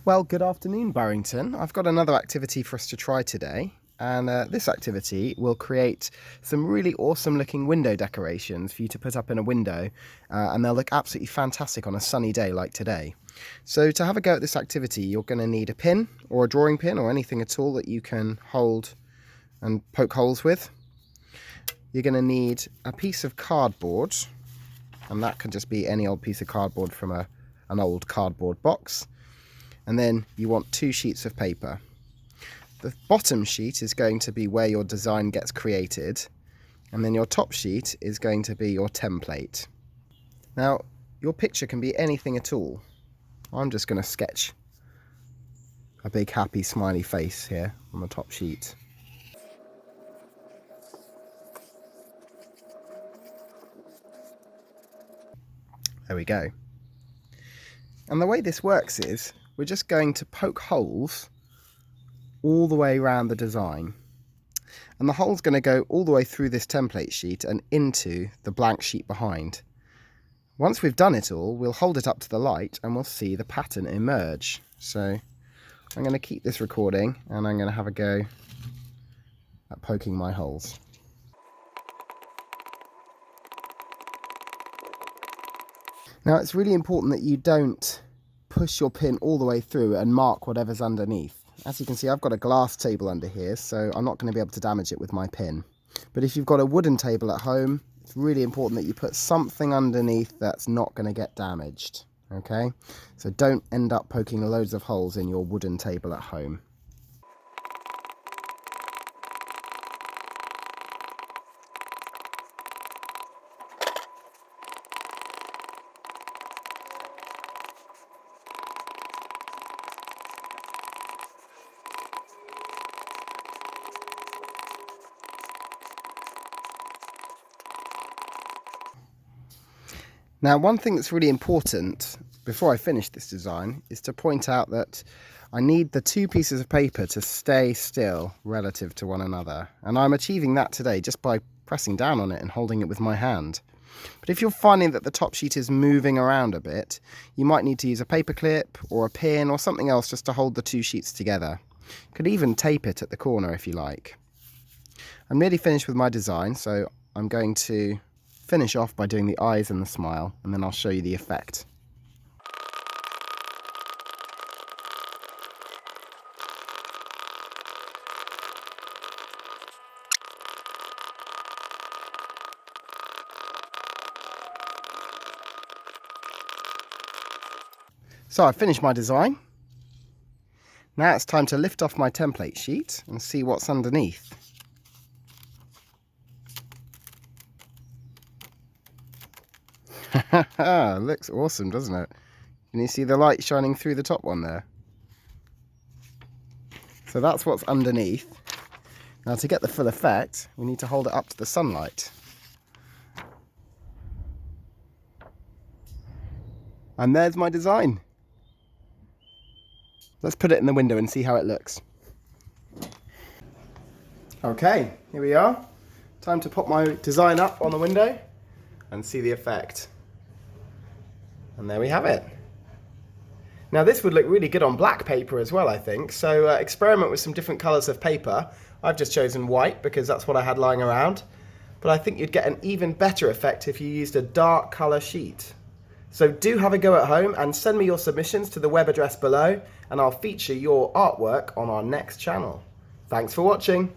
Well, good afternoon, Barrington. I've got another activity for us to try today, and this activity will create some really awesome looking window decorations for you to put up in a window, and they'll look absolutely fantastic on a sunny day like today. So to have a go at this activity, you're going to need a pin or a drawing pin or anything at all that you can hold and poke holes with. You're going to need a piece of cardboard, and that can just be any old piece of cardboard from an old cardboard box. And then you want 2 sheets of paper. The bottom sheet is going to be where your design gets created, and then your top sheet is going to be your template. Now, your picture can be anything at all. I'm just going to sketch a big happy smiley face here on the top sheet. There we go. And the way this works is we're just going to poke holes all the way around the design. And the hole's going to go all the way through this template sheet and into the blank sheet behind. Once we've done it all, we'll hold it up to the light and we'll see the pattern emerge. So I'm going to keep this recording and I'm going to have a go at poking my holes. Now, it's really important that you don't push your pin all the way through and mark whatever's underneath. As you can see, I've got a glass table under here, so I'm not going to be able to damage it with my pin. But if you've got a wooden table at home, it's really important that you put something underneath that's not going to get damaged. Okay? So don't end up poking loads of holes in your wooden table at home. Now, one thing that's really important before I finish this design is to point out that I need the 2 pieces of paper to stay still relative to one another. And I'm achieving that today just by pressing down on it and holding it with my hand. But if you're finding that the top sheet is moving around a bit, you might need to use a paper clip or a pin or something else just to hold the 2 sheets together. You could even tape it at the corner if you like. I'm nearly finished with my design, so I'm going to finish off by doing the eyes and the smile, and then I'll show you the effect. So I've finished my design. Now it's time to lift off my template sheet and see what's underneath. Looks awesome, doesn't it? Can you see the light shining through the top one there? So that's what's underneath. Now, to get the full effect, we need to hold it up to the sunlight. And there's my design. Let's put it in the window and see how it looks. Okay, here we are. Time to pop my design up on the window and see the effect. And there we have it. Now, this would look really good on black paper as well, I think. So experiment with some different colours of paper. I've just chosen white because that's what I had lying around. But I think you'd get an even better effect if you used a dark colour sheet. So do have a go at home and send me your submissions to the web address below, and I'll feature your artwork on our next channel. Thanks for watching.